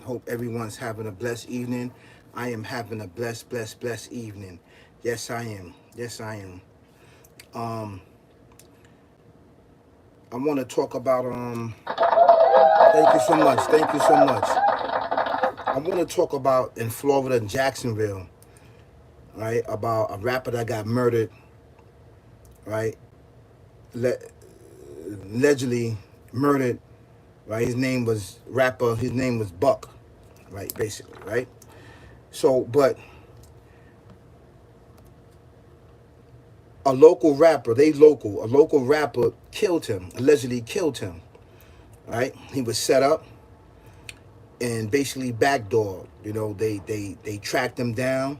Hope everyone's having a blessed evening. I am having a blessed evening. Yes, I am. Yes, I am. Um, I want to talk about. Thank you so much. Thank you so much. I want to talk about in Florida, Jacksonville, right? About a rapper that got murdered, right? Le- Allegedly murdered, right? His name was rapper. His name was Buck, right? Basically, right? So, but a local rapper killed him, allegedly killed him, right? He was set up and basically backdoored. They tracked him down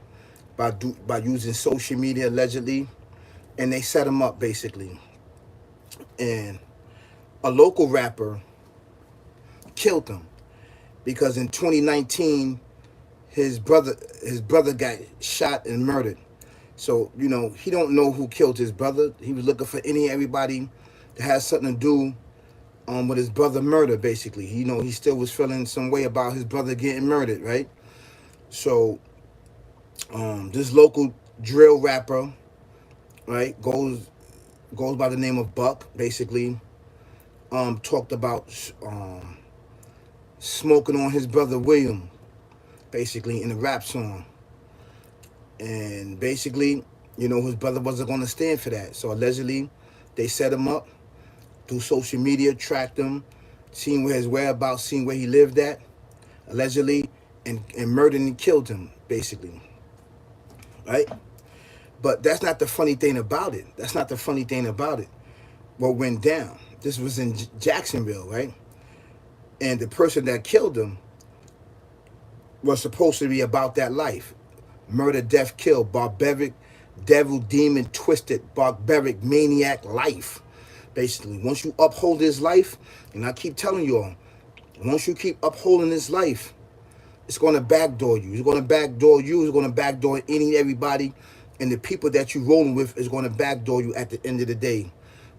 by using social media allegedly, and they set him up basically. And a local rapper killed him because in 2019 his brother got shot and murdered. So, he don't know who killed his brother. He was looking for everybody that has something to do with his brother murder, basically. He still was feeling some way about his brother getting murdered, right? So, this local drill rapper, right, goes by the name of Buck, basically, talked about smoking on his brother William, basically, in a rap song. And basically, his brother wasn't going to stand for that. So allegedly, they set him up through social media, tracked him, seen where his whereabouts, seen where he lived at, allegedly, and murdered and killed him, basically. Right? But that's not the funny thing about it. That's not the funny thing about it. What went down. This was in Jacksonville, right? And the person that killed him was supposed to be about that life. Murder, death, kill, barbaric, devil, demon, twisted, barbaric, maniac life. Basically, once you uphold this life, and I keep telling you all, once you keep upholding this life, it's going to backdoor you. It's going to backdoor you. It's going to backdoor everybody. And the people that you're rolling with is going to backdoor you at the end of the day.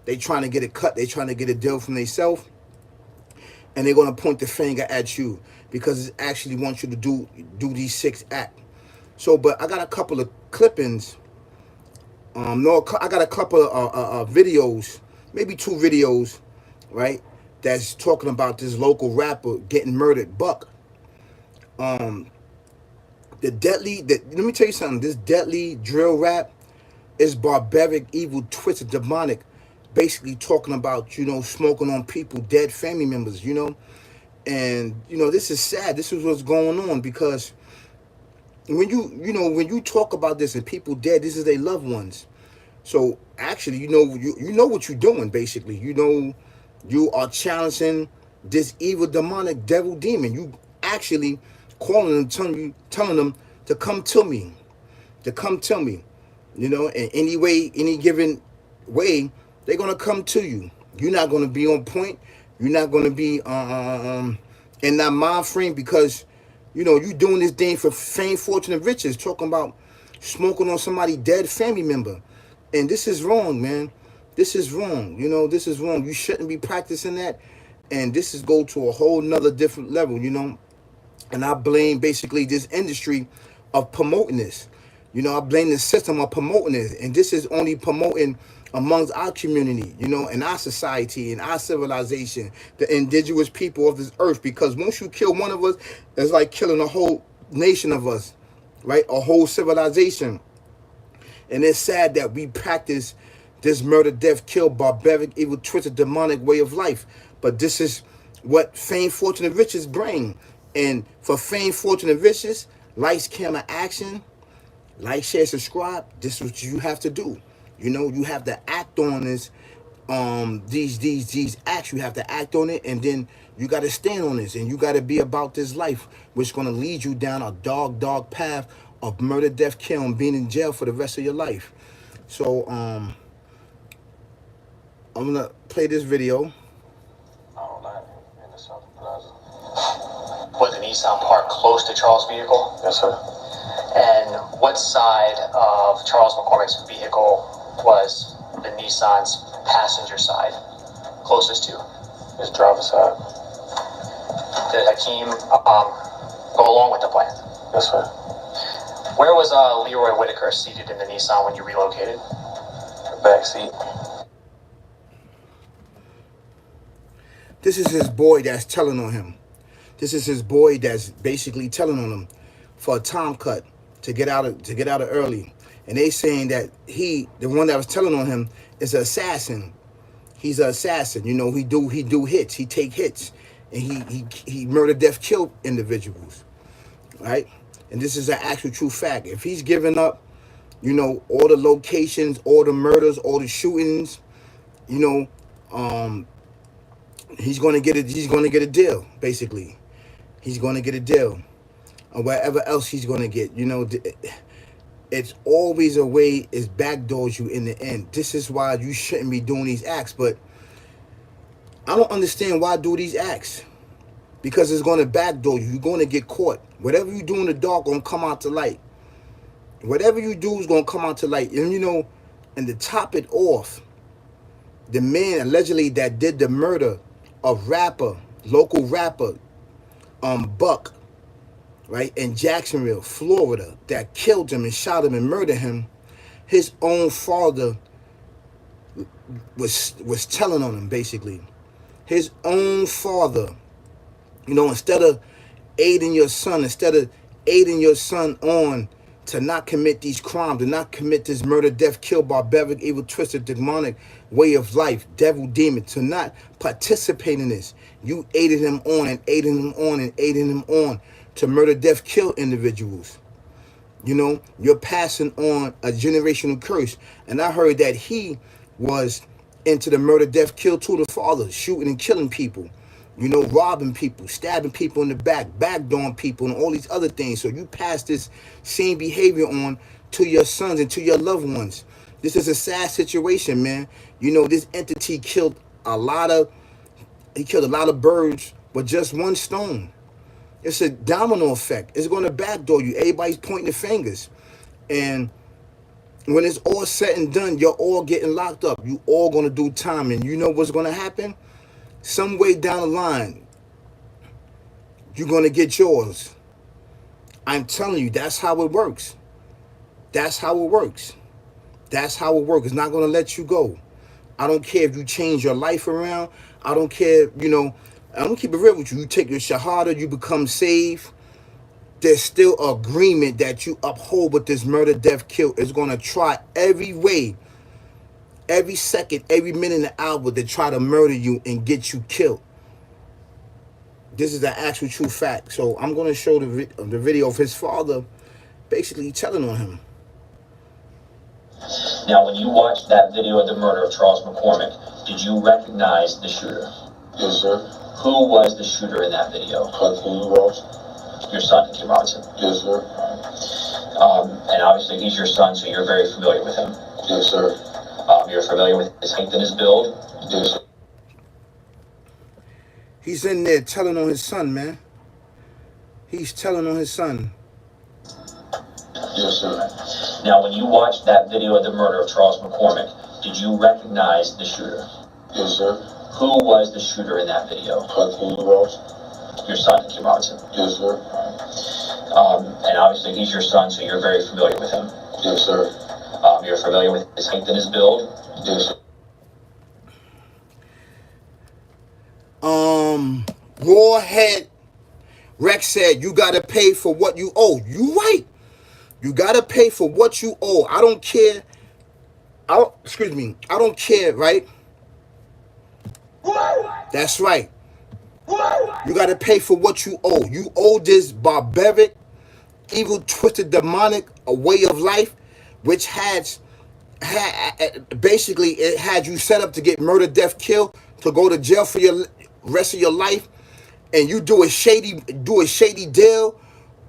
They trying to get a cut. They trying to get a deal from themselves. And they're going to point the finger at you because it actually wants you to do these 6 acts. So, but I got a couple of clippings. No, I got a couple of videos, maybe 2 videos, right? That's talking about this local rapper getting murdered. Buck. Let me tell you something. This deadly drill rap is barbaric, evil, twisted, demonic. Basically talking about, smoking on people, dead family members. And, this is sad. This is what's going on because when you talk about this and people dead, this is their loved ones. So actually, you know what you're doing. Basically, you are challenging this evil, demonic, devil, demon. You actually calling them, telling them to come to me, to come to me. In any way, any given way, they're gonna come to you. You're not gonna be on point. You're not gonna be in that mind frame because you doing this thing for fame, fortune, and riches. Talking about smoking on somebody dead family member. And this is wrong, man. This is wrong. This is wrong. You shouldn't be practicing that. And this is go to a whole nother different level. And I blame basically this industry of promoting this. I blame the system of promoting this. And this is only promoting amongst our community, in our society, in our civilization, the indigenous people of this earth. Because once you kill one of us, it's like killing a whole nation of us, right? A whole civilization. And it's sad that we practice this murder, death, kill, barbaric, evil, twisted, demonic way of life. But this is what fame, fortune, and riches bring. And for fame, fortune, and riches, lights, camera, action, like, share, subscribe. This is what you have to do. You have to act on this. These acts, you have to act on it, and then you got to stand on this, and you got to be about this life, which is going to lead you down a dark path of murder, death, kill, and being in jail for the rest of your life. So, I'm gonna play this video. Was the Nissan parked close to Charles' vehicle? Yes, sir. And what side of Charles McCormick's vehicle was the Nissan's passenger side closest to? His driver's side. Did Hakeem go along with the plan? Yes, sir. Where was Leroy Whitaker seated in the Nissan when you relocated? The back seat. This is his boy that's telling on him. This is his boy that's basically telling on him for a time cut to get out of early. And they saying that he, the one that was telling on him, is an assassin. He's an assassin. You know, he do hits. He take hits, and he murder, death, kill individuals, right? And this is an actual true fact. If he's giving up, you know, all the locations, all the murders, all the shootings, you know, he's gonna get it. He's gonna get a deal. Basically, he's gonna get a deal, or whatever else he's gonna get. You know, it's always a way. It backdoors you in the end. This is why you shouldn't be doing these acts. But I don't understand why I do these acts, because it's gonna backdoor you. You're gonna get caught. Whatever you do in the dark gonna come out to light. Whatever you do is gonna come out to light. And you know, and to top it off, the man allegedly that did the murder of local rapper, Buck, right, in Jacksonville, Florida, that killed him and shot him and murdered him, his own father was telling on him, basically. His own father, you know, instead of aiding your son on to not commit these crimes, to not commit this murder, death, kill, barbaric, evil, twisted, demonic way of life, devil, demon, to not participate in this. You aided him on and aiding him on and aiding him on to murder, death, kill individuals. You know, you're passing on a generational curse. And I heard that he was into the murder, death, kill to the father, shooting and killing people. You know, robbing people, stabbing people in the back, backdooring people, and all these other things. So you pass this same behavior on to your sons and to your loved ones. This is a sad situation, man. You know, this entity killed a lot of birds with just one stone. It's a domino effect. It's going to backdoor you. Everybody's pointing the fingers. And when it's all said and done, you're all getting locked up. You all going to do time. And you know what's going to happen? Some way down the line, you're going to get yours. I'm telling you, that's how it works. That's how it works. That's how it works. It's not going to let you go. I don't care if you change your life around. I don't care, you know, I'm going to keep it real with you. You take your shahada, you become saved. There's still agreement that you uphold with this murder, death, kill. It's going to try every way, every second, every minute, and hour to try to murder you and get you killed. This is an actual true fact. So I'm going to show the video of his father basically telling on him. Now, when you watched that video of the murder of Charles McCormick, did you recognize the shooter? Yes, sir. Who was the shooter in that video? Hakeem Robinson. Your son, Hakeem Robinson. Yes, sir. And obviously he's your son, so you're very familiar with him. Yes, sir. You're familiar with his height and his build? Yes, sir. He's in there telling on his son, man. He's telling on his son. Yes, sir. Now, when you watched that video of the murder of Charles McCormick, did you recognize the shooter? Yes, sir. Who was the shooter in that video? Hakeem Robinson. Your son, Hakeem Robinson. Yes, sir. And obviously he's your son, so you're very familiar with him. Yes, sir. You're familiar with his height and his build? Yes, sir. Rawhead Rex said, you got to pay for what you owe. You right. You got to pay for what you owe. I don't care. I don't care, right? That's right. You got to pay for what you owe. You owe this barbaric, evil, twisted, demonic a way of life, which basically it had you set up to get murder, death, kill, to go to jail for your rest of your life, and you do a shady deal,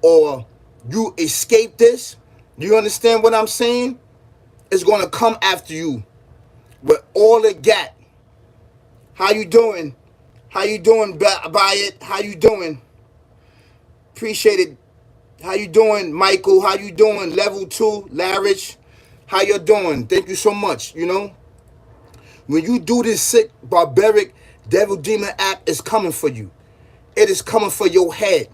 or you escape this. You understand what I'm saying? It's gonna come after you with all it got. How you doing? How you doing, Bayet? How you doing? Appreciate it. How you doing, Michael? How you doing, Level 2, Larich? How you doing? Thank you so much, you know? When you do this sick, barbaric, devil, demon act, it's coming for you. It is coming for your head.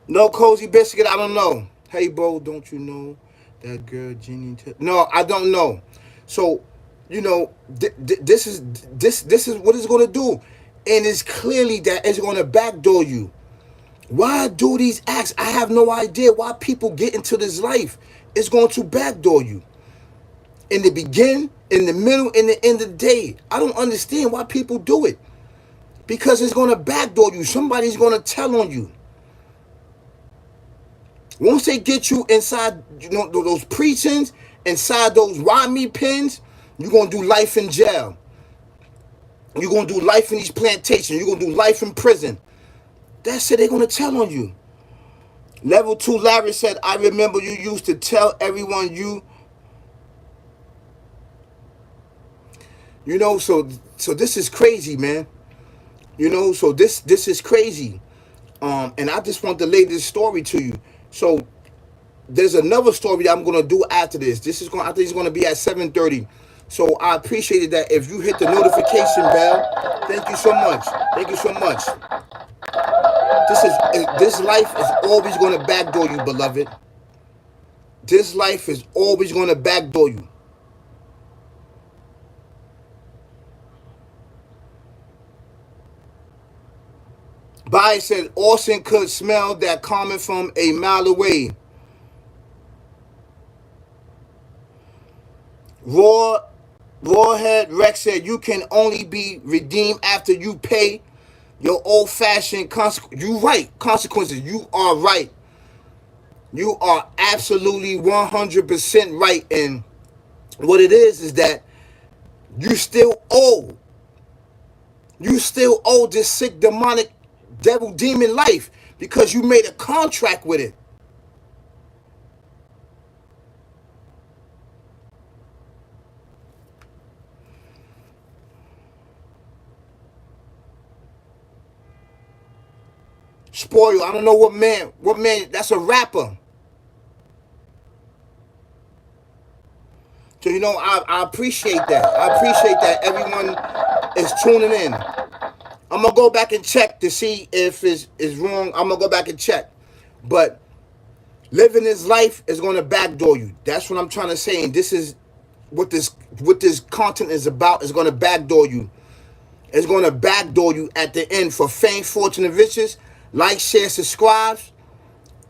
No cozy biscuit, I don't know. Hey, bro, don't you know that girl Jenny? No, I don't know. So, you know, this is what it's gonna do, and it's clearly that it's gonna backdoor you. Why do these acts? I have no idea why people get into this life. It's going to backdoor you in the beginning, in the middle, in the end of the day. I don't understand why people do it, because it's going to backdoor you. Somebody's going to tell on you. Once they get you inside, you know, those precincts, inside those why me pins, you're going to do life in jail. You're going to do life in these plantations. You're going to do life in prison. That's it. They're going to tell on you. Level 2 Larry said, I remember you used to tell everyone you know, so this is crazy, man. You know, so this is crazy. And I just want to lay this story to you. So there's another story that I'm gonna do after this. I think it's gonna be at 7:30. So I appreciated that. If you hit the notification bell, thank you so much. Thank you so much. This life is always gonna backdoor you, beloved. This life is always gonna backdoor you. Bai said Austin could smell that coming from a mile away. Rawhead Rex said you can only be redeemed after you pay your old-fashioned consequences. You are right. You are absolutely 100% right. And what it is that you still owe. You still owe this sick, demonic, devil, demon life because you made a contract with it. Spoil, I don't know what man, that's a rapper. So, you know, I appreciate that. I appreciate that everyone is tuning in. I'm going to go back and check to see if it's wrong. I'm going to go back and check. But living this life is going to backdoor you. That's what I'm trying to say. And this is what this content is about. It's going to backdoor you. It's going to backdoor you at the end for fame, fortune, and riches. Like, share, subscribe.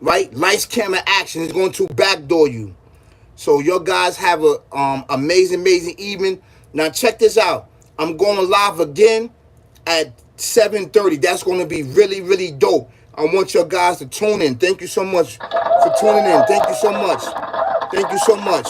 Right? Lights, camera, action is going to backdoor you. So your guys have a amazing evening. Now check this out. I'm going live again at 7:30. That's going to be really dope. I want your guys to tune in. Thank you so much for tuning in. Thank you so much. Thank you so much.